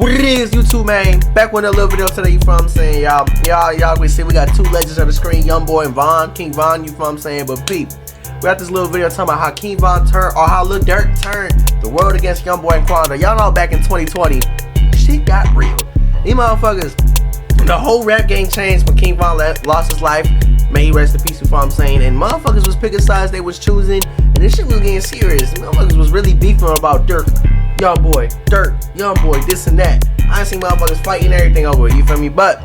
What it is, YouTube, man? Back with a little video today, you feel what I'm saying? Y'all we see we got two legends on the screen, Youngboy and Von, King Von, you feel what I'm saying? But peep, we got this little video talking about how King Von turned, or how Lil Durk turned the world against Youngboy and Quando. Y'all know back in 2020, shit got real. These motherfuckers, the whole rap game changed when King Von lost his life. May he rest in peace, you feel what I'm saying? And motherfuckers was picking sides they was choosing, and this shit was getting serious. Motherfuckers was really beefing about Durk. Youngboy, Durk, Youngboy, this and that. I seen motherfuckers fighting everything over it, you feel me? But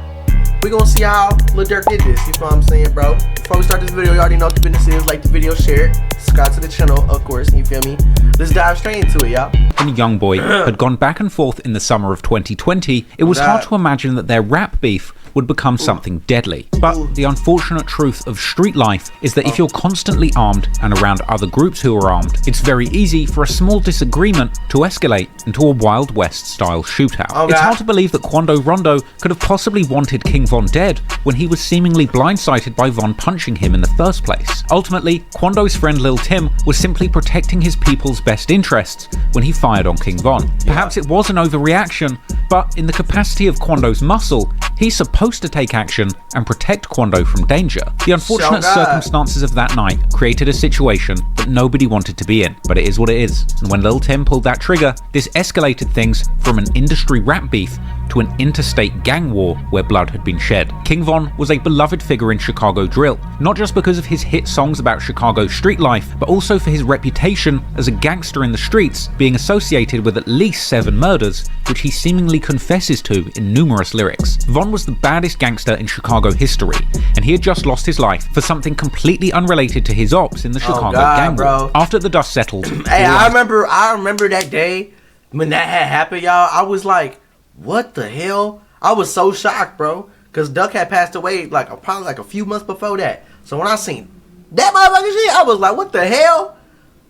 we gonna see how Lil Durk did this, you feel what I'm saying, bro? Before we start this video, you already know what the business is. Like the video, share it, subscribe to the channel, of course, you feel me? Let's dive straight into it, y'all. When Youngboy had gone back and forth in the summer of 2020, it was hard to imagine that their rap beef would become something deadly. But the unfortunate truth of street life is that if you're constantly armed and around other groups who are armed, it's very easy for a small disagreement to escalate into a Wild West style shootout. It's hard to believe that Quando Rondo could have possibly wanted King Von dead when he was seemingly blindsided by Von punching him in the first place. Ultimately, Quando's friend Lil Tim was simply protecting his people's best interests when he fired on King Von. Perhaps it was an overreaction, but in the capacity of Quando's muscle, he's supposed to take action and protect Quando from danger. The unfortunate circumstances of that night created a situation that nobody wanted to be in, but it is what it is. And when Lil Tim pulled that trigger, this escalated things from an industry rap beef to an interstate gang war where blood had been shed. King Von was a beloved figure in Chicago drill, not just because of his hit songs about Chicago street life, but also for his reputation as a gangster in the streets, being associated with at least 7 murders, which he seemingly confesses to in numerous lyrics. Von was the baddest gangster in Chicago history, and he had just lost his life for something completely unrelated to his ops in the Chicago gang war. After the dust settled, hey, I remember that day when that had happened, y'all. I was like, what the hell? I was so shocked, bro, because Duck had passed away probably like a few months before that. So when I seen that motherfucking shit, I was like, what the hell?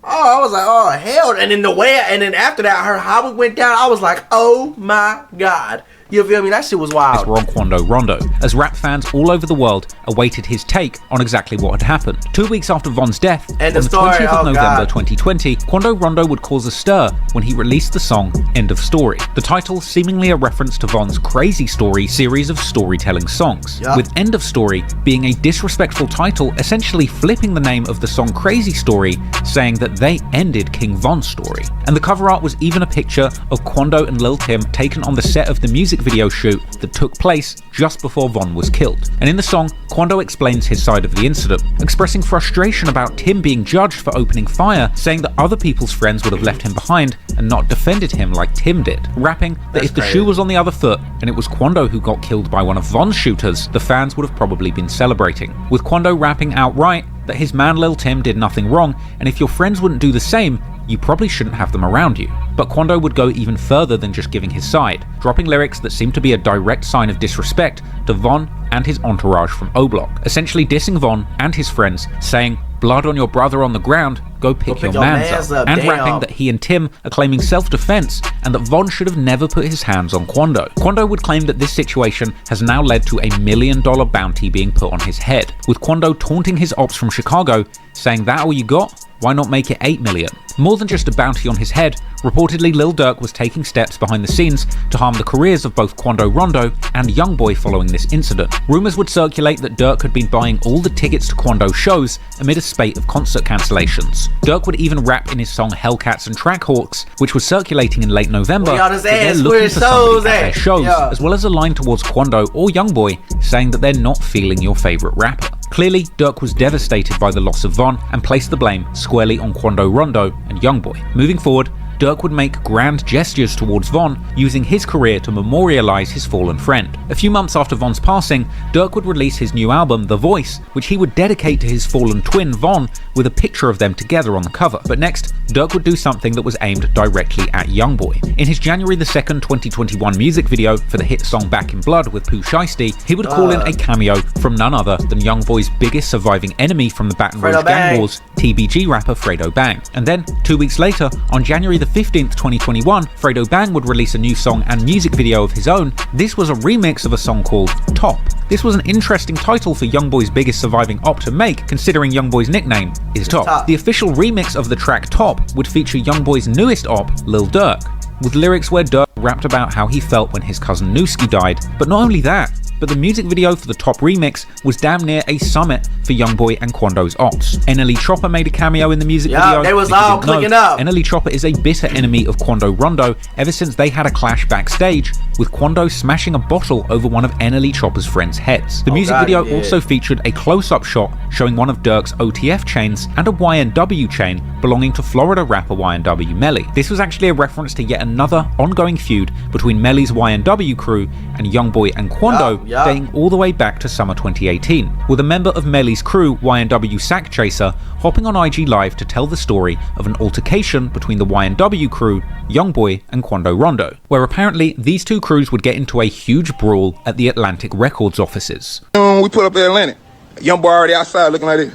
Oh, I was like, oh hell. And then after that, I heard how it went down. I was like, oh my god. You feel me? That shit was wild. Wrong Quando Rondo, as rap fans all over the world awaited his take on exactly what had happened. 2 weeks after Von's death, on the 20th of November 2020, Quando Rondo would cause a stir when he released the song End of Story. The title seemingly a reference to Von's Crazy Story series of storytelling songs, with End of Story being a disrespectful title, essentially flipping the name of the song Crazy Story, saying that they ended King Von's story. And the cover art was even a picture of Quando and Lil Tim taken on the set of the music video shoot that took place just before Von was killed. And in the song, Quando explains his side of the incident, expressing frustration about Tim being judged for opening fire, saying that other people's friends would have left him behind and not defended him like Tim did, rapping that if the shoe was on the other foot and it was Quando who got killed by one of Von's shooters, the fans would have probably been celebrating, with Quando rapping outright that his man Lil Tim did nothing wrong, and if your friends wouldn't do the same, you probably shouldn't have them around you. But Quando would go even further than just giving his side, dropping lyrics that seemed to be a direct sign of disrespect to Von and his entourage from O-Block, essentially dissing Von and his friends, saying, "Blood on your brother on the ground, go pick your mans up," and rapping that he and Tim are claiming self-defense and that Von should have never put his hands on Quando. Quando would claim that this situation has now led to $1 million bounty being put on his head, with Quando taunting his ops from Chicago, saying, "That all you got? Why not make it 8 million? More than just a bounty on his head, reportedly Lil Durk was taking steps behind the scenes to harm the careers of both Quando Rondo and Youngboy following this incident. Rumours would circulate that Durk had been buying all the tickets to Quando shows amid a spate of concert cancellations. Durk would even rap in his song Hellcats and Trackhawks, which was circulating in late November, that they're looking for somebody at their shows, as well as a line towards Quando or Youngboy saying that they're not feeling your favourite rapper. Clearly, Durk was devastated by the loss of Von and placed the blame squarely on Quando Rondo and Youngboy. Moving forward, Durk would make grand gestures towards Von, using his career to memorialize his fallen friend. A few months after Von's passing, Durk would release his new album, The Voice, which he would dedicate to his fallen twin, Von, with a picture of them together on the cover. But next, Durk would do something that was aimed directly at Youngboy. In his January 2nd, 2021 music video for the hit song Back in Blood with Pooh Shiesty, he would call in a cameo from none other than Youngboy's biggest surviving enemy from the Baton Rouge gang wars, TBG rapper Fredo Bang. And then, 2 weeks later, on January 15th, 2021, Fredo Bang would release a new song and music video of his own. This was a remix of a song called Top. This was an interesting title for Youngboy's biggest surviving op to make, considering Youngboy's nickname is Top. The official remix of the track Top would feature Youngboy's newest op, Lil Durk. with lyrics where Durk rapped about how he felt when his cousin Nooski died. But not only that, but the music video for the top remix was damn near a summit for Youngboy and Quando's ops. NLE Chopper made a cameo in the music video. They was all clicking up. NLE Chopper is a bitter enemy of Quando Rondo ever since they had a clash backstage, with Quando smashing a bottle over one of NLE Chopper's friends' heads. The music video also featured a close-up shot showing one of Durk's OTF chains and a YNW chain belonging to Florida rapper YNW Melly. This was actually a reference to yet another ongoing feud between Melly's YNW crew and Youngboy and Quando, dating all the way back to summer 2018, with a member of Melly's crew, YNW Sack Chaser, hopping on IG Live to tell the story of an altercation between the YNW crew, Youngboy and Quando Rondo, where apparently these two crews would get into a huge brawl at the Atlantic Records offices. We put up in Atlantic. Youngboy already outside looking like this.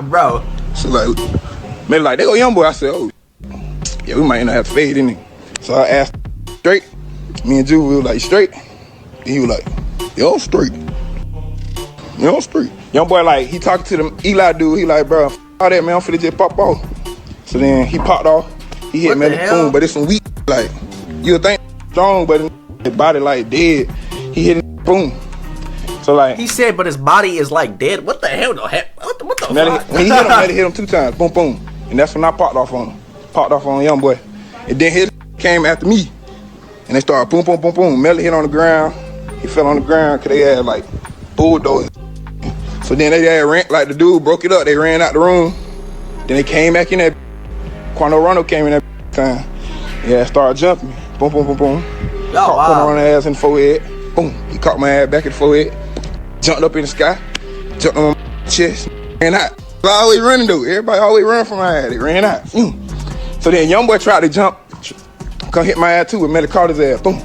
Bro. So like, maybe like, they go Youngboy. I said, oh, yeah, we might not have to fade in it. So I asked straight. Me and Juve, we were like, straight? And he was like, yo, straight. Yo, straight. Youngboy, like, he talking to the Eli dude. He like, bro, all that, man, I'm finna just pop off. So then he popped off. He hit me, boom, but it's some weak, like, you would think strong, but his body like dead. He hit it, boom. So like, he said, but his body is like dead. What the hell? What the fuck? When he hit him 2 times, boom, boom. And that's when I popped off on him. Popped off on Youngboy. And then his came after me. And they started boom, boom, boom, boom. Melly hit on the ground. He fell on the ground because they had like bulldozers. So then they ran, like the dude broke it up. They ran out the room. Then they came back in that. Quando Rondo came in that time. Yeah, started jumping me. Boom, boom, boom, boom. Caught Quando Rondo's ass in the forehead. Boom. He caught my ass back in the forehead. Jumped up in the sky. Jumped on my chest. Ran out. I always running though. Everybody always run from my ass. They ran out. So then Youngboy tried to jump. Come hit my ass too, and Melly caught his ass. Boom.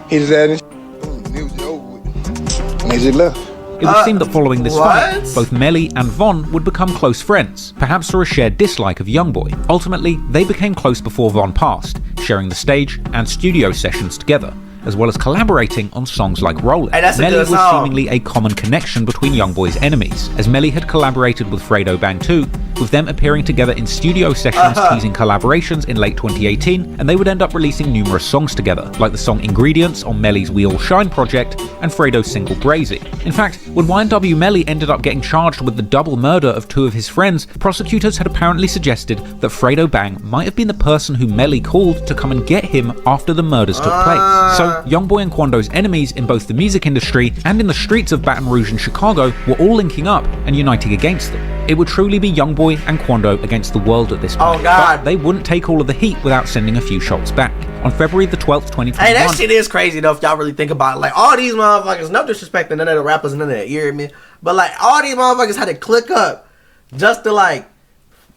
Hit his ass and boom. And it was over with. And they just left. It would seem that following this fight, both Melly and Von would become close friends, perhaps through a shared dislike of Youngboy. Ultimately, they became close before Von passed, sharing the stage and studio sessions together, as well as collaborating on songs like Rollin'. Melly was seemingly a common connection between Youngboy's enemies, as Melly had collaborated with Fredo Bang 2, with them appearing together in studio sessions teasing collaborations in late 2018, and they would end up releasing numerous songs together, like the song Ingredients on Melly's We All Shine project and Fredo's single Brazy. In fact, when YNW Melly ended up getting charged with the double murder of 2 of his friends, prosecutors had apparently suggested that Fredo Bang might have been the person who Melly called to come and get him after the murders took place. So Youngboy and Quando's enemies in both the music industry and in the streets of Baton Rouge and Chicago were all linking up and uniting against them. It would truly be Youngboy and Quando against the world at this point. Oh God. But they wouldn't take all of the heat without sending a few shots back. On February the 12th, 2021... Hey, that shit is crazy though if y'all really think about it. Like, all these motherfuckers, no disrespect to none of the rappers and none of that, you hear me? But like, all these motherfuckers had to click up just to like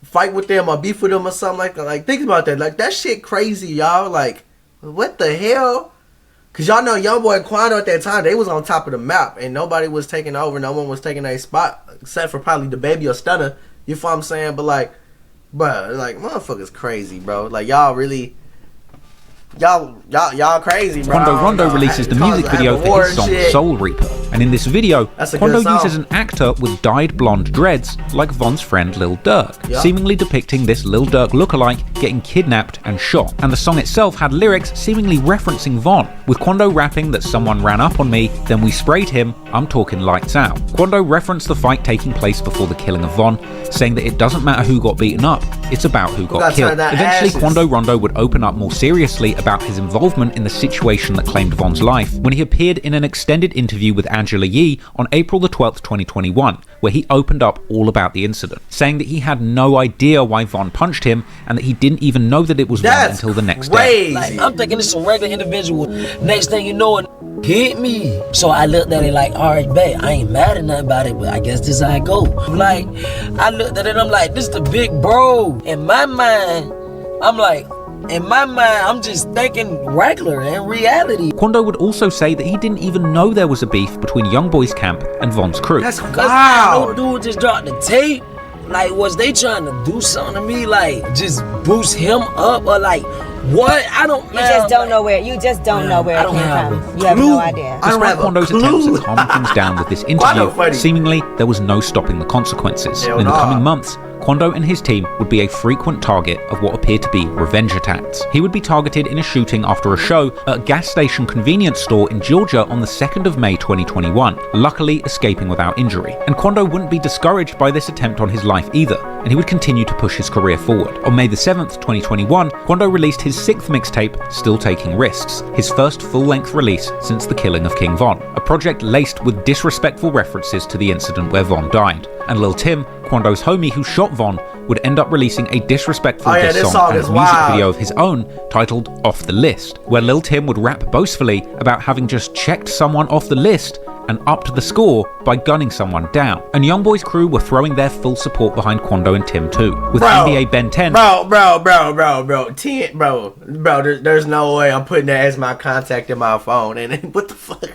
fight with them or beef with them or something like that. Like, think about that. Like, that shit crazy, y'all. Like, what the hell? Cause y'all know Youngboy and Quando at that time, they was on top of the map and nobody was taking over, no one was taking a spot except for probably the Baby or Stunner. You feel what I'm saying? But like, bro, like motherfuckers crazy, bro. Like y'all really, y'all crazy, bro. Quando Rondo releases the music video for his song Soul Reaper, and in this video, Quando uses an actor with dyed blonde dreads like Von's friend Lil Durk, seemingly depicting this Lil Durk lookalike getting kidnapped and shot. And the song itself had lyrics seemingly referencing Von, with Quando rapping that someone ran up on me, then we sprayed him, I'm talking lights out. Quando referenced the fight taking place before the killing of Von, saying that it doesn't matter who got beaten up, it's about who got killed. Eventually, Quando Rondo would open up more seriously about his involvement in the situation that claimed Von's life when he appeared in an extended interview with Angela Yee on April the 12th, 2021, where he opened up all about the incident, saying that he had no idea why Von punched him and that he didn't even know that it was Von until the next day. Like, I'm thinking it's a regular individual. Next thing you know, it hit me. So I looked at it like, all right, babe, I ain't mad at nothing about it, but I guess this is how I go. Like, I looked at it, I'm like, this is the big bro. In my mind, I'm just thinking regular in reality. Quando would also say that he didn't even know there was a beef between Youngboy's camp and Von's crew. That's wild. No dude just dropped the tape. Like, was they trying to do something to me? Like, just boost him up or like, what? I don't know. You just don't know where it came from. You have no idea. Despite Quando's attempts at calming things down with this interview, seemingly there was no stopping the consequences. In the coming months, Quando and his team would be a frequent target of what appeared to be revenge attacks. He would be targeted in a shooting after a show at a gas station convenience store in Georgia on the 2nd of May 2021, luckily escaping without injury. And Quando wouldn't be discouraged by this attempt on his life either, and he would continue to push his career forward. On May the 7th, 2021, Quando released his 6th mixtape, Still Taking Risks, his first full-length release since the killing of King Von, a project laced with disrespectful references to the incident where Von died. And Lil Tim, Quando's homie who shot Von, would end up releasing a disrespectful diss song and a music video of his own titled Off the List, where Lil Tim would rap boastfully about having just checked someone off the list and upped the score by gunning someone down. And Youngboy's crew were throwing their full support behind Quando and Tim too, with NBA Ben 10. There's no way I'm putting that as my contact in my phone. And what the fuck?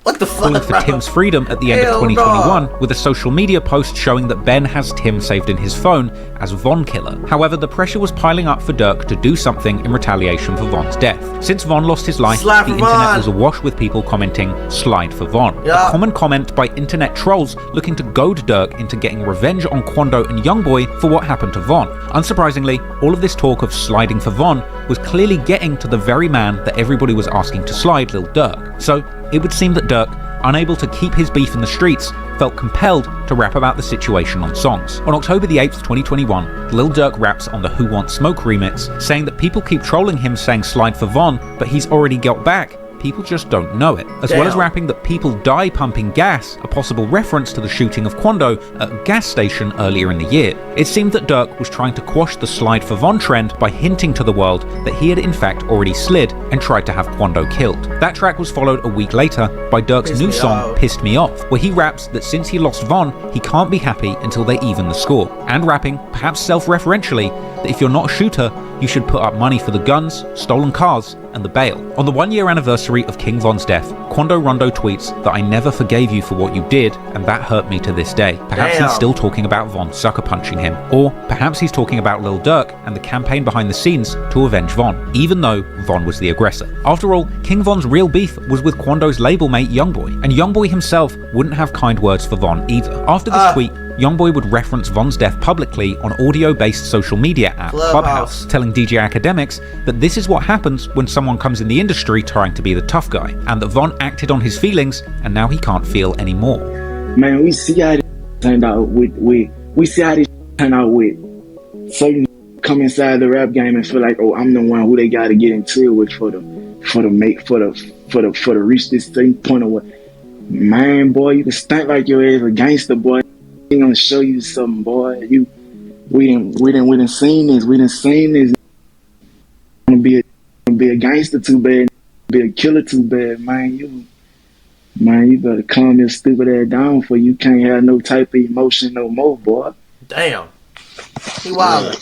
What the fuck, calling for Tim's freedom at the end of 2021 with a social media post showing that Ben has Tim saved in his phone as Von Killer. However, the pressure was piling up for Durk to do something in retaliation for Von's death. Since Von lost his life, the internet was awash with people commenting, "Slide for Von." A common comment by internet trolls looking to goad Durk into getting revenge on Quando and Youngboy for what happened to Von. Unsurprisingly, all of this talk of sliding for Von was clearly getting to the very man that everybody was asking to slide, Lil Durk. So it would seem that Durk, unable to keep his beef in the streets, felt compelled to rap about the situation on songs. On October the 8th, 2021, Lil Durk raps on the Who Want Smoke remix, saying that people keep trolling him saying slide for Von, but he's already got back. People just don't know it. As well as rapping that people die pumping gas, a possible reference to the shooting of Quando at a gas station earlier in the year. It seemed that Durk was trying to quash the slide for Von trend by hinting to the world that he had in fact already slid and tried to have Quando killed. That track was followed a week later by Durk's new song, Pissed Me Off, where he raps that since he lost Von, he can't be happy until they even the score. And rapping, perhaps self-referentially, that if you're not a shooter, you should put up money for the guns, stolen cars, and the bail. On the 1-year anniversary of King Von's death, Quando Rondo tweets that I never forgave you for what you did, and that hurt me to this day. Perhaps he's still talking about Von sucker punching him, or perhaps he's talking about Lil Durk and the campaign behind the scenes to avenge Von, even though Von was the aggressor. After all, King Von's real beef was with Quando's label mate Youngboy, and Youngboy himself wouldn't have kind words for Von either. After this tweet, Youngboy would reference Von's death publicly on audio-based social media app Clubhouse, telling DJ Academics that this is what happens when someone comes in the industry trying to be the tough guy, and that Von acted on his feelings and now he can't feel anymore. Man, we see how this turned out we see how this turned out with certain come inside the rap game and feel like, oh, I'm the one who they gotta get into it with for the reach this certain point of what. Man, boy, you can stunt like your ass a gangster, boy. I'm gonna show you something, boy. We done seen this. We done seen this. Gonna be a gangster too bad. Be a killer too bad, man. You better calm your stupid ass down, for you can't have no type of emotion no more, boy. Damn. He wild.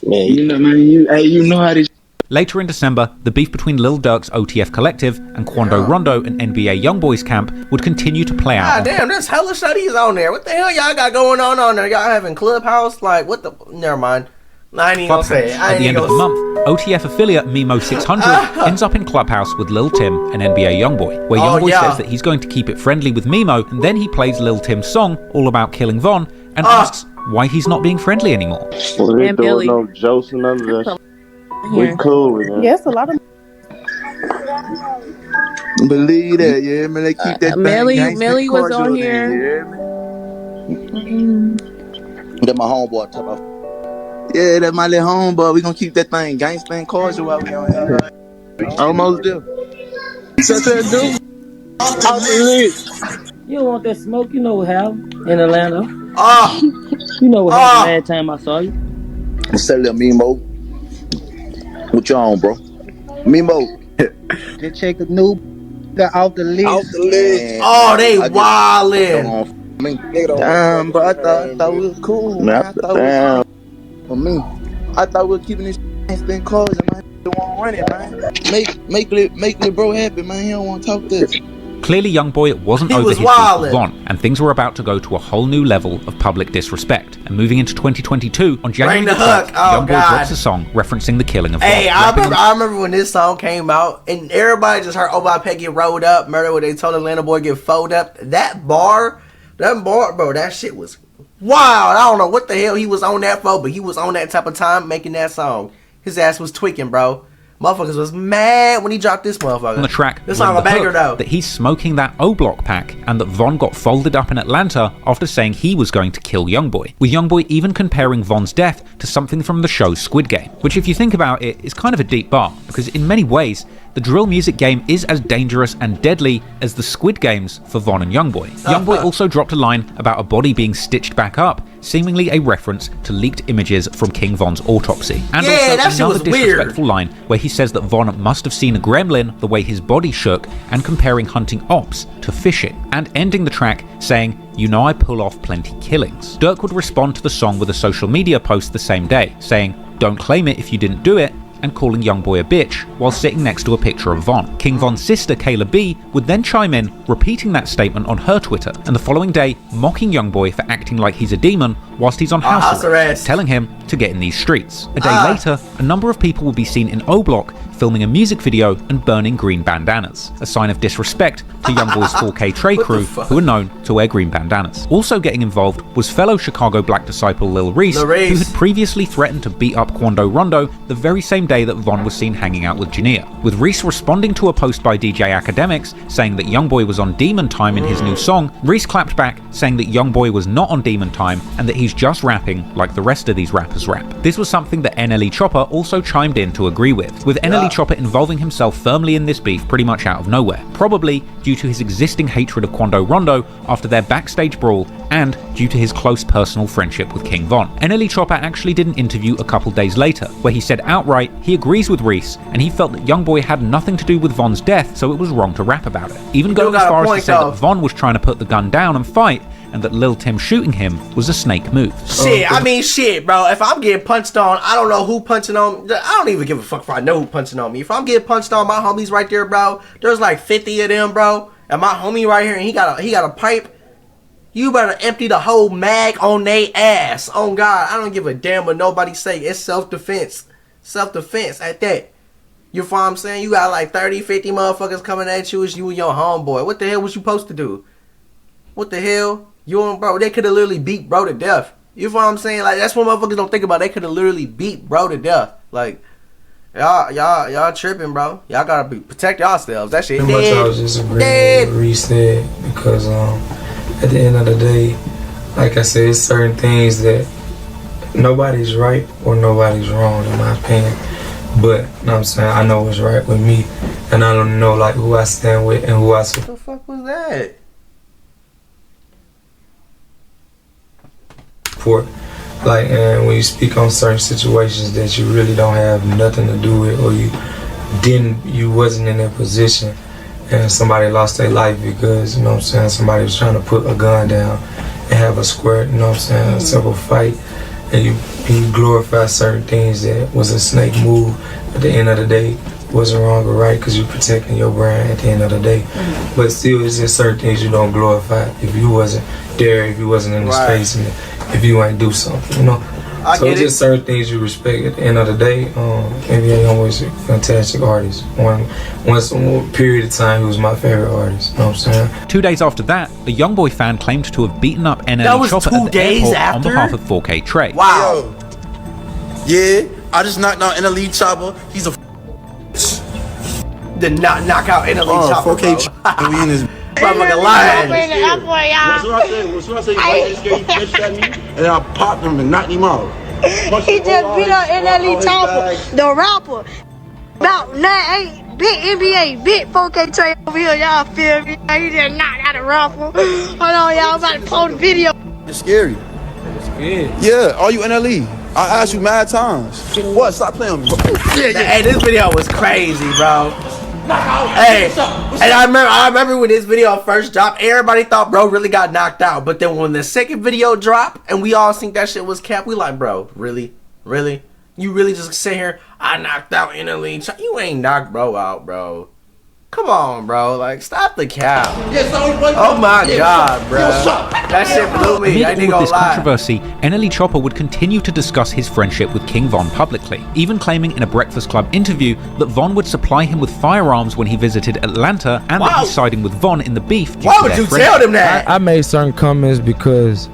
Man, you know, man. You know how this. Later in December, the beef between Lil Durk's OTF Collective and Quando Rondo and NBA Youngboy's camp would continue to play out. God damn, there's hella studies on there. What the hell y'all got going on there? Y'all having Clubhouse? Like, what the... Never mind. I ain't even gonna say it. At the end of the month, OTF affiliate Mimo 600 ends up in Clubhouse with Lil Tim and NBA Youngboy, where Youngboy says that he's going to keep it friendly with Mimo, and then he plays Lil Tim's song, All About Killing Von, and asks why he's not being friendly anymore. Well, ain't doing no jokes and none of that. We cool with that. Yes, a lot of. Believe that, yeah, man. They keep that Melly was on here. That my homeboy talk about. Yeah, that's my little homeboy. We gonna keep that thing gangsta and cordial while we on here. Almost there. Shut that dude. You don't want that smoke, you know what happened in Atlanta. You know what happened last time I saw you. Say little Mimo. What you on, bro? Mimo. Just check the new off the list. Off the list. Oh, they wildin'. Damn, bro. I thought we was cool. Man. For me, I thought we were keeping this thing closed, man. He don't want to run it, man. Make the bro happy, man. He don't want to talk this. Clearly, Youngboy wasn't over his beef with Von, and things were about to go to a whole new level of public disrespect. And moving into 2022, on January the 12th, Youngboy drops a song referencing the killing of Von. Hey, I remember when this song came out, and everybody just heard, "Oh, my pet get rolled up, murder when they told Atlanta boy get folded up." That bar, bro, that shit was Wow, I don't know what the hell he was on that for, but he was on that type of time making that song. His ass was tweaking, bro. Motherfuckers was mad when he dropped this motherfucker. On the track, this song a banger though. That he's smoking that O-Block pack, and that Von got folded up in Atlanta after saying he was going to kill Youngboy. With Youngboy even comparing Von's death to something from the show Squid Game, which if you think about it, is kind of a deep bar, because in many ways, the drill music game is as dangerous and deadly as the Squid Games for Von and Youngboy. Youngboy also dropped a line about a body being stitched back up, seemingly a reference to leaked images from King Von's autopsy. And also another disrespectful line where he says that Von must have seen a gremlin the way his body shook, and comparing hunting ops to fishing, and ending the track saying, "You know I pull off plenty killings." Durk would respond to the song with a social media post the same day, saying, "Don't claim it if you didn't do it," and calling Youngboy a bitch while sitting next to a picture of Von. King Von's sister Kayla B would then chime in, repeating that statement on her Twitter, and the following day mocking Youngboy for acting like he's a demon whilst he's on house arrest, telling him to get in these streets. A day later, a number of people would be seen in O-Block filming a music video and burning green bandanas, a sign of disrespect to Youngboy's 4K Trey crew, who are known to wear green bandanas. Also getting involved was fellow Chicago black disciple Lil Reese, who had previously threatened to beat up Quando Rondo the very same day that Von was seen hanging out with Jania. With Reese responding to a post by DJ Academics saying that Youngboy was on demon time in his new song, Reese clapped back saying that Youngboy was not on demon time and that he's just rapping like the rest of these rappers rap. This was something that NLE Chopper also chimed in to agree with NLE Chopper involving himself firmly in this beef pretty much out of nowhere, probably due to his existing hatred of Quando Rondo after their backstage brawl and due to his close personal friendship with King Von. NLE Chopper actually did an interview a couple days later where he said outright he agrees with Reese and he felt that Youngboy had nothing to do with Von's death, so it was wrong to rap about it. Even going as far as to say that Von was trying to put the gun down and fight, and that Lil Tim shooting him was a snake move. Shit, I mean shit, bro. If I'm getting punched on, I don't know who punching on. I don't even give a fuck if I know who punching on me. If I'm getting punched on, my homies right there, bro. There's like 50 of them, bro. And my homie right here, and he got a pipe. You better empty the whole mag on they ass. On God, I don't give a damn what nobody say. It's self-defense. Self-defense at that. You know what I'm saying? You got like 30, 50 motherfuckers coming at you. It's you and your homeboy. What the hell was you supposed to do? What the hell? You and bro, they could have literally beat bro to death. You know what I'm saying? Like, that's what motherfuckers don't think about. They could have literally beat bro to death. Like, y'all tripping, bro. Y'all gotta protect yourselves. That shit. Pretty much I was just agreeing with what Reese said, because at the end of the day, like I said, it's certain things that nobody's right or nobody's wrong in my opinion. But you know what I'm saying, I know what's right with me, and I don't know like who I stand with and who I support. What the fuck was that? Like, and when you speak on certain situations that you really don't have nothing to do with, or you wasn't in that position, and somebody lost their life because, you know what I'm saying, somebody was trying to put a gun down and have a square, you know what I'm saying, a simple fight, and you glorify certain things that was a snake move. At the end of the day, wasn't wrong or right, because you're protecting your brand at the end of the day. But still, it's just certain things you don't glorify if you wasn't there, if you wasn't in the space, and if you ain't do something, you know. So it's just certain things you respect at the end of the day. NBA Youngboy is a fantastic artist. One period of time, he was my favorite artist. You know what I'm saying? 2 days after that, a Youngboy fan claimed to have beaten up NLE Chopper at the airport on behalf of 4K Trey. Wow. Yeah, I just knocked out NLE Chopper. He's a did not knock out NLE Chopper. 4K and we in his motherfucking lying. What's what I say? Right, he pitched at me, and then I popped him and knocked him out. He just beat up NLE Chopper, the rapper. About 9-8, big NBA, big 4K Trey over here, y'all feel me? He just knocked out the rapper. Hold on, y'all, I'm about to pull the video. It's scary. Yeah, are you NLE? I asked you mad times. What? Stop playing with me. Hey, this video was crazy, bro. Hey, and I remember when this video first dropped, everybody thought bro really got knocked out. But then when the second video dropped and we all think that shit was cap, we like, bro, really? Really? You really just sit here, I knocked out NLE? You ain't knocked bro out, bro. Come on, bro. Like, stop the cap. Oh my God, bro. That shit blew me. I ain't gonna lie. Amid all of this controversy, NLE Chopper would continue to discuss his friendship with King Von publicly, even claiming in a Breakfast Club interview that Von would supply him with firearms when he visited Atlanta, and that he's siding with Von in the beef due Why to would their you friendship. tell them that? I made certain comments because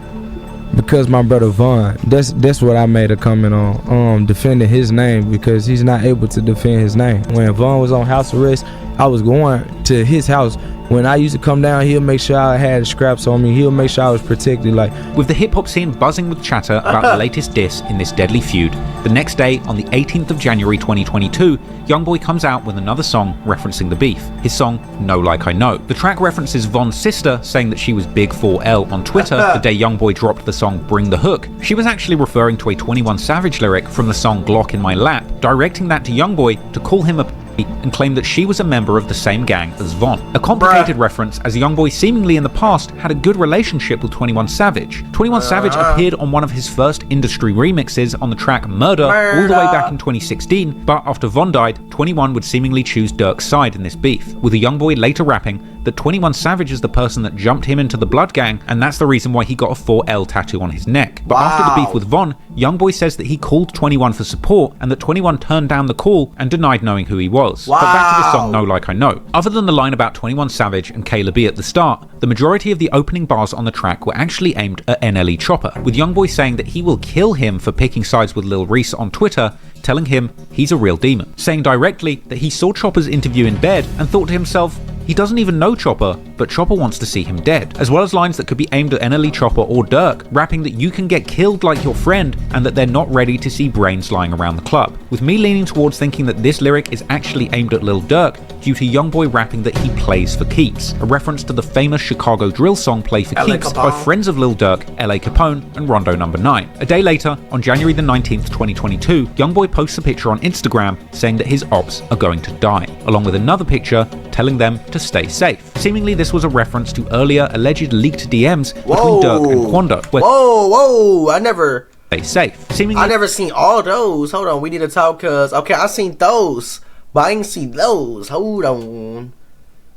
because my brother Von, that's what I made a comment on, defending his name, because he's not able to defend his name. When Von was on house arrest, I was going to his house. When I used to come down, he'll make sure I had scraps on me. He'll make sure I was protected. Like, with the hip-hop scene buzzing with chatter about the latest diss in this deadly feud, the next day, on the 18th of January 2022, Youngboy comes out with another song referencing the beef, his song Know Like I Know. The track references Von's sister saying that she was Big 4L on Twitter the day Youngboy dropped the song Bring the Hook. She was actually referring to a 21 Savage lyric from the song Glock in My Lap, directing that to Youngboy to call him a and claimed that she was a member of the same gang as Von. A complicated reference, as Youngboy seemingly in the past had a good relationship with 21 Savage. 21 Savage appeared on one of his first industry remixes on the track Murder all the way back in 2016, but after Von died, 21 would seemingly choose Durk's side in this beef, with the Youngboy later rapping that 21 Savage is the person that jumped him into the Blood Gang, and that's the reason why he got a 4L tattoo on his neck. But after the beef with Von, Youngboy says that he called 21 for support, and that 21 turned down the call and denied knowing who he was. But back to the song Know Like I Know. Other than the line about 21 Savage and Kayla B at the start, the majority of the opening bars on the track were actually aimed at NLE Chopper, with Youngboy saying that he will kill him for picking sides with Lil Reese on Twitter, telling him he's a real demon, saying directly that he saw Chopper's interview in bed and thought to himself, he doesn't even know Chopper, but Chopper wants to see him dead, as well as lines that could be aimed at NLE Chopper or Durk, rapping that you can get killed like your friend and that they're not ready to see brains lying around the club. With me leaning towards thinking that this lyric is actually aimed at Lil Durk due to Youngboy rapping that he plays for keeps, a reference to the famous Chicago drill song Play for Keeps by friends of Lil Durk, LA Capone, and Rondo No. 9. A day later, on January the 19th, 2022, Youngboy posts a picture on Instagram saying that his ops are going to die, along with another picture telling them to stay safe. Seemingly this was a reference to earlier alleged leaked DMs between Durk and Quando. Whoa, I never... Stay safe. Seemingly... I never seen all those. Hold on, we need to talk, cause... Okay, I seen those, but I ain't seen those. Hold on.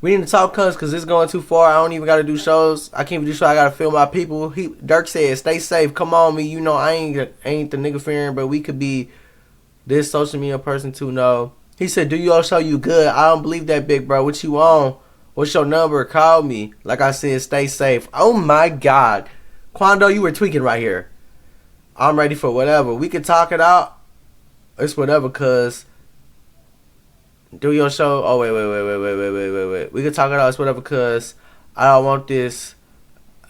We need to talk, cause it's going too far. I don't even gotta do shows. I can't even do shows. I gotta film my people. Durk said, stay safe. Come on, me. You know, I ain't the nigga fearing, but we could be this social media person too. No. He said, do your show, you good. I don't believe that, big bro. What you on? What's your number? Call me. Like I said, stay safe. Oh my God. Quando, you were tweaking right here. I'm ready for whatever. We can talk it out. It's whatever, cause do your show. Oh, wait. We can talk it out. It's whatever, cause I don't want this.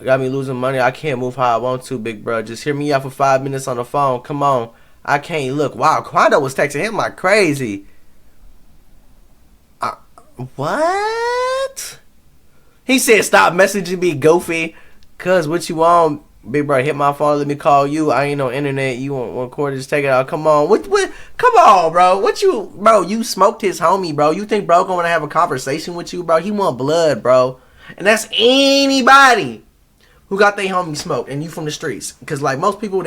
Got me losing money. I can't move how I want to, big bro. Just hear me out for 5 minutes on the phone. Come on. I can't look. Wow, Quando was texting him like crazy. What? He said, stop messaging me, Goofy. Cuz what you want? Big bro, hit my phone, let me call you. I ain't on internet. You want record, just take it out. Come on. What come on, bro. Bro, you smoked his homie, bro. You think bro gonna have a conversation with you, bro? He want blood, bro. And that's anybody who got their homie smoked and you from the streets. Cause like most people,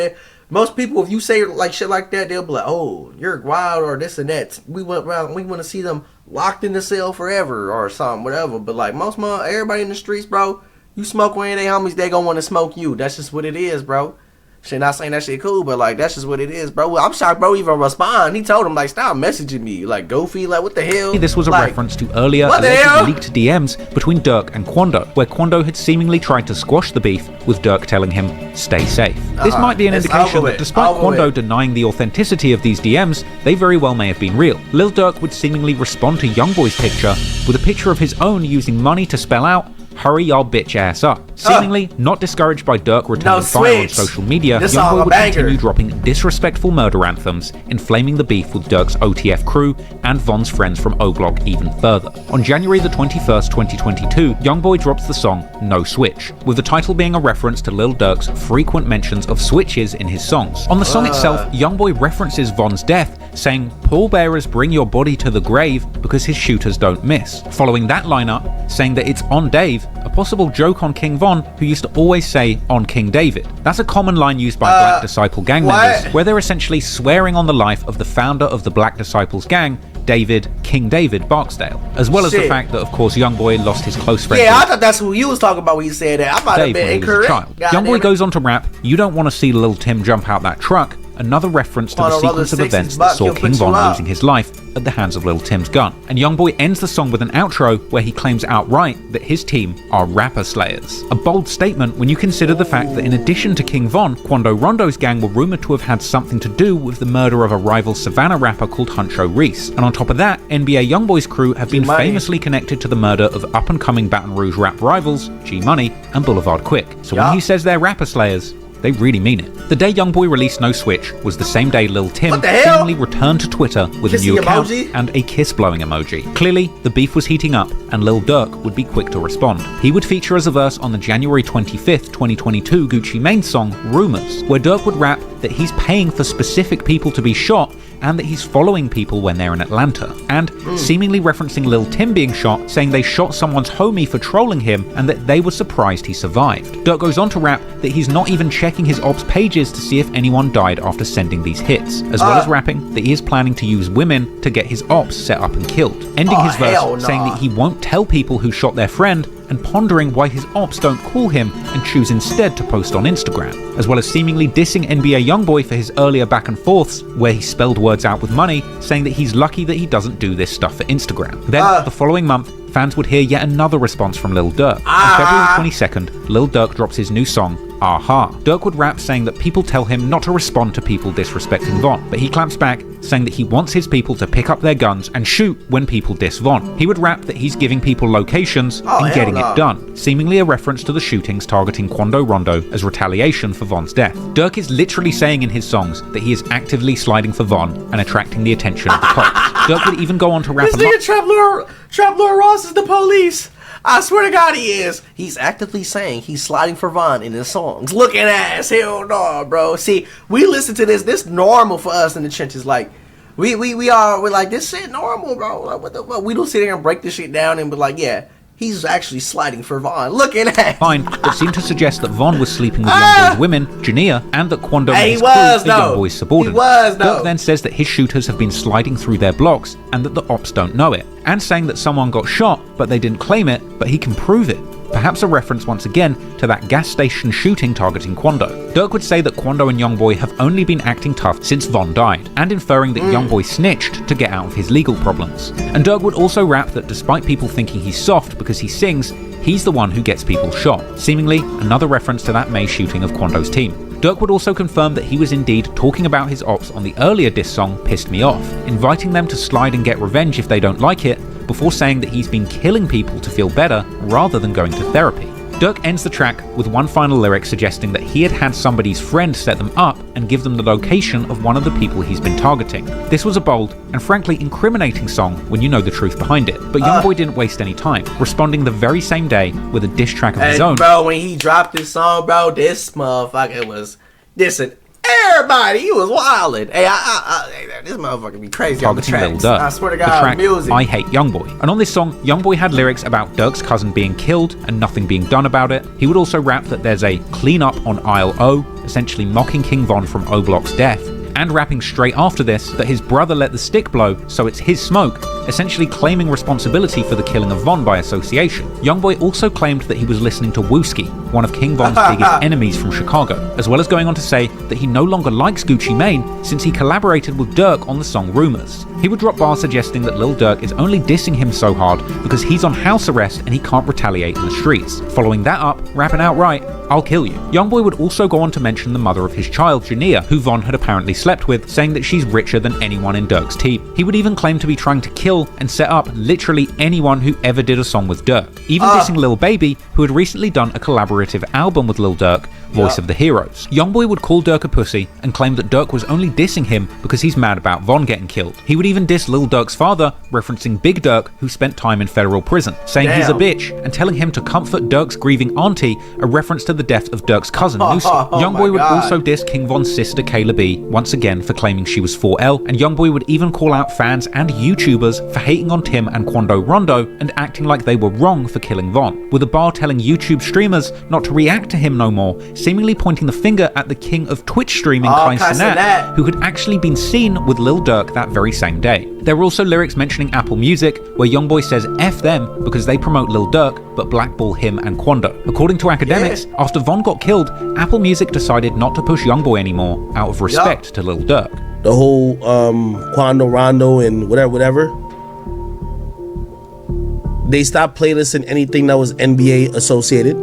if you say like shit like that, they'll be like, oh, you're wild or this and that. We want to see them locked in the cell forever or something, whatever. But like everybody in the streets, bro, you smoke one of their homies, they gonna want to smoke you. That's just what it is, bro. Shit, not saying that shit cool, but like that's just what it is, bro. I'm shocked bro even respond. He told him like, stop messaging me, like Goofy, like what the hell. This was a reference to earlier alleged leaked DMs between Durk and Quando, where Quando had seemingly tried to squash the beef with Durk telling him stay safe. This might be an indication that despite Quando denying the authenticity of these DMs, they very well may have been real. Lil Durk would seemingly respond to Youngboy's picture with a picture of his own using money to spell out, hurry y'all bitch ass up. Seemingly not discouraged by Durk returning fire on social media, Youngboy would continue dropping disrespectful murder anthems, inflaming the beef with Durk's OTF crew and Von's friends from O-Block even further. On January the 21st, 2022, Youngboy drops the song No Switch, with the title being a reference to Lil Durk's frequent mentions of switches in his songs. On the song itself, Youngboy references Von's death, saying, pallbearers bring your body to the grave because his shooters don't miss. Following that lineup, saying that it's on Dave, a possible joke on King Von, who used to always say on King David. That's a common line used by Black Disciple gang members, where they're essentially swearing on the life of the founder of the Black Disciples gang, King David Barksdale, as well as the fact that of course Youngboy lost his close friend. Yeah, I thought that's who you was talking about when you said that. I might have been incorrect. Youngboy goes on to rap, you don't want to see Lil Tim jump out that truck, another reference to the sequence of events that saw King Von losing his life at the hands of Lil Tim's gun. And Youngboy ends the song with an outro where he claims outright that his team are rapper slayers. A bold statement when you consider the fact that in addition to King Von, Quando Rondo's gang were rumoured to have had something to do with the murder of a rival Savannah rapper called Huncho Reese. And on top of that, NBA Youngboy's crew have been famously connected to the murder of up-and-coming Baton Rouge rap rivals G Money and Boulevard Quick. So when he says they're rapper slayers, they really mean it. The day Youngboy released No Switch was the same day Lil Tim seemingly returned to Twitter with a new account and a kiss-blowing emoji. Clearly, the beef was heating up, and Lil Durk would be quick to respond. He would feature as a verse on the January 25th, 2022 Gucci Mane song, Rumors, where Durk would rap that he's paying for specific people to be shot and that he's following people when they're in Atlanta, and seemingly referencing Lil Tim being shot, saying they shot someone's homie for trolling him and that they were surprised he survived. Durk goes on to rap that he's not even checking his ops pages to see if anyone died after sending these hits, as well as rapping that he is planning to use women to get his ops set up and killed, ending his verse saying that he won't tell people who shot their friend, and pondering why his ops don't call him and choose instead to post on Instagram, as well as seemingly dissing NBA Youngboy for his earlier back and forths where he spelled words out with money, saying that he's lucky that he doesn't do this stuff for Instagram. Then, the following month, fans would hear yet another response from Lil Durk. On February 22nd, Lil Durk drops his new song, Aha. Durk would rap saying that people tell him not to respond to people disrespecting Von, but he claps back saying that he wants his people to pick up their guns and shoot when people diss Von. He would rap that he's giving people locations and getting it done, seemingly a reference to the shootings targeting Quando Rondo as retaliation for Von's death. Durk is literally saying in his songs that he is actively sliding for Von and attracting the attention of the cops. Durk would even go on to rap this nigga Trap Lord Ross is the police. I swear to God he is. He's actively saying he's sliding for Von in his songs. Looking ass. Hell no, bro. See, we listen to this normal for us in the trenches. Like, we're like, this shit normal, bro. Like, what the fuck? We don't sit there and break this shit down and be like, yeah, he's actually sliding for Von. Looking at fine, that seemed to suggest that Von was sleeping with Youngboy's women, Jania, and that Quando and his crew are Youngboy's subordinates. Durk then says that his shooters have been sliding through their blocks and that the ops don't know it, and saying that someone got shot but they didn't claim it, but he can prove it. Perhaps a reference once again to that gas station shooting targeting Quando. Durk would say that Quando and Youngboy have only been acting tough since Von died, and inferring that Youngboy snitched to get out of his legal problems. And Durk would also rap that despite people thinking he's soft because he sings, he's the one who gets people shot, seemingly another reference to that May shooting of Quando's team. Durk would also confirm that he was indeed talking about his ops on the earlier diss song Pissed Me Off, inviting them to slide and get revenge if they don't like it, before saying that he's been killing people to feel better rather than going to therapy. Durk ends the track with one final lyric suggesting that he had somebody's friend set them up and give them the location of one of the people he's been targeting. This was a bold and frankly incriminating song when you know the truth behind it, but Youngboy didn't waste any time, responding the very same day with a diss track of his own. Bro, when he dropped this song, bro, this motherfucker was dissing everybody. He was wildin'. Hey, this motherfucker be crazy on the tracks. Lil Durk. I swear to The God, track, music. I Hate Youngboy. And on this song, Youngboy had lyrics about Durk's cousin being killed and nothing being done about it. He would also rap that there's a clean up on aisle O, essentially mocking King Von from O Block's death, and rapping straight after this that his brother let the stick blow, so it's his smoke, essentially claiming responsibility for the killing of Von by association. Youngboy also claimed that he was listening to Wooski, one of King Von's biggest enemies from Chicago, as well as going on to say that he no longer likes Gucci Mane since he collaborated with Durk on the song Rumors. He would drop bars suggesting that Lil Durk is only dissing him so hard because he's on house arrest and he can't retaliate in the streets. Following that up, rapping outright, I'll kill you. Youngboy would also go on to mention the mother of his child, Jania, who Von had apparently slept with, saying that she's richer than anyone in Durk's team. He would even claim to be trying to kill and set up literally anyone who ever did a song with Durk, even dissing Lil Baby, who had recently done a collaborative album with Lil Durk, Voice of the Heroes. Youngboy would call Durk a pussy and claim that Durk was only dissing him because he's mad about Von getting killed. He would even diss Lil Durk's father, referencing Big Durk, who spent time in federal prison, saying he's a bitch and telling him to comfort Durk's grieving auntie, a reference to the death of Durk's cousin, Lucy. Youngboy would also diss King Von's sister Kayla B, once again for claiming she was 4L, and Youngboy would even call out fans and YouTubers for hating on Tim and Quando Rondo and acting like they were wrong for killing Von, with a bar telling YouTube streamers not to react to him no more, seemingly pointing the finger at the king of Twitch streaming, Kai Cenat, who had actually been seen with Lil Durk that very same day. There were also lyrics mentioning Apple Music, where Youngboy says F them because they promote Lil Durk, but blackball him and Quando. According to academics, after Von got killed, Apple Music decided not to push Youngboy anymore out of respect to Lil Durk. The whole Quando Rondo and whatever, they stopped playlisting anything that was NBA associated.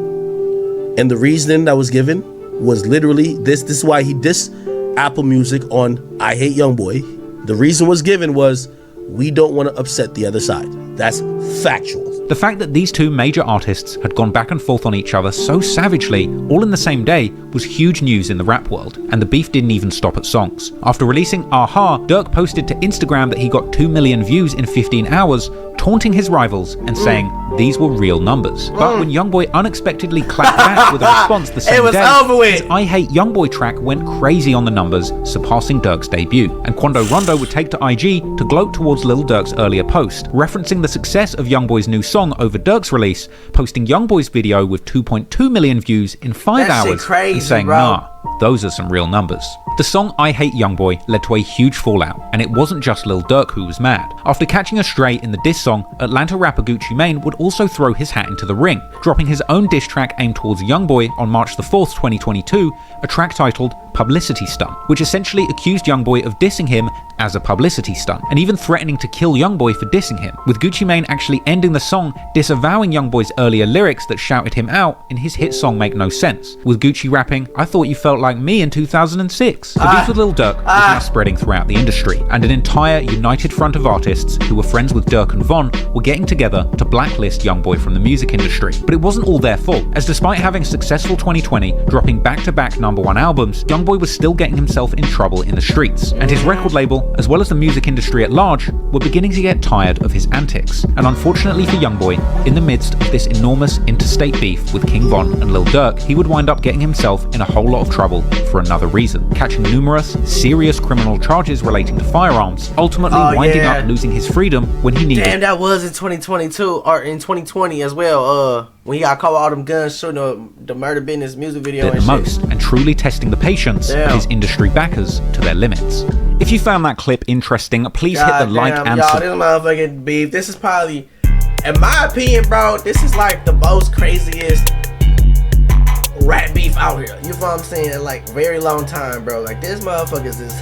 And the reasoning that was given was literally this. This is why he dissed Apple Music on I Hate Youngboy. The reason was given was, we don't want to upset the other side. That's factual. The fact that these two major artists had gone back and forth on each other so savagely, all in the same day, was huge news in the rap world, and the beef didn't even stop at songs. After releasing Aha, Durk posted to Instagram that he got 2 million views in 15 hours, taunting his rivals and saying these were real numbers. But when Youngboy unexpectedly clapped back with a response the same day, his I Hate Youngboy track went crazy on the numbers, surpassing Durk's debut. And Quando Rondo would take to IG to gloat towards Lil Durk's earlier post, referencing the success of Youngboy's new song over Durk's release, posting Youngboy's video with 2.2 million views in 5 hours and saying, nah, those are some real numbers. The song I Hate Youngboy led to a huge fallout, and it wasn't just Lil Durk who was mad. After catching a stray in the diss song, Atlanta rapper Gucci Mane would also throw his hat into the ring, dropping his own diss track aimed towards Youngboy on March the 4th, 2022, a track titled Publicity Stunt, which essentially accused Youngboy of dissing him as a publicity stunt, and even threatening to kill Youngboy for dissing him, with Gucci Mane actually ending the song disavowing Youngboy's earlier lyrics that shouted him out in his hit song Make No Sense, with Gucci rapping, I thought you felt like me in 2006. The beef with Lil Durk was now spreading throughout the industry, and an entire united front of artists who were friends with Durk and Von were getting together to blacklist Youngboy from the music industry. But it wasn't all their fault, as despite having a successful 2020, dropping back-to-back #1 albums, Youngboy was still getting himself in trouble in the streets, and his record label, as well as the music industry at large, were beginning to get tired of his antics. And unfortunately for Youngboy, in the midst of this enormous interstate beef with King Von and Lil Durk, he would wind up getting himself in a whole lot of trouble for another reason, catching numerous serious criminal charges relating to firearms, ultimately winding up losing his freedom when he needed. Damn, that was in 2022 or in 2020 as well. When he got caught with all them guns, shooting the Murder Business music video and shit. Most, and truly testing the patience of his industry backers to their limits. If you found that clip interesting, please hit the like and y'all, this motherfucking beef. This is probably, in my opinion, bro, this is like the most craziest rap beef out here. You feel what I'm saying? Like, very long time, bro. Like, this motherfuckers is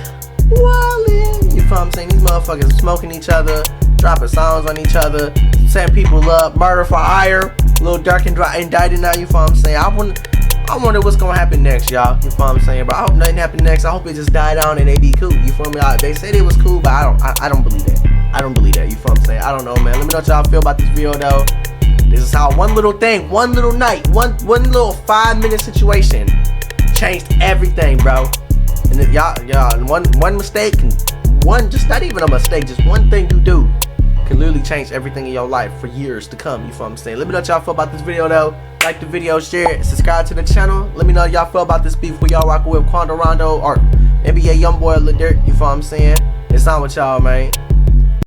wildin'. You feel what I'm saying? These motherfuckers smoking each other, dropping songs on each other, setting people up, murder for hire. Lil Durk indicted now. You feel what I'm saying? I wonder what's gonna happen next, y'all. You feel what I'm saying? But I hope nothing happened next. I hope it just died down and they be cool. You feel me? They said it was cool, but I don't believe that. I don't believe that. You feel what I'm saying? I don't know, man. Let me know what y'all feel about this video, though. This is how one little thing, one little night, one little 5-minute situation changed everything, bro. And if y'all, one mistake, just not even a mistake, just one thing you do can literally change everything in your life for years to come. You feel what I'm saying? Let me know what y'all feel about this video, though. Like the video, share it, subscribe to the channel. Let me know how y'all feel about this beef. Who y'all rocking with, Quando Rondo or NBA Youngboy or Lil Durk? You feel what I'm saying? It's on with y'all, man.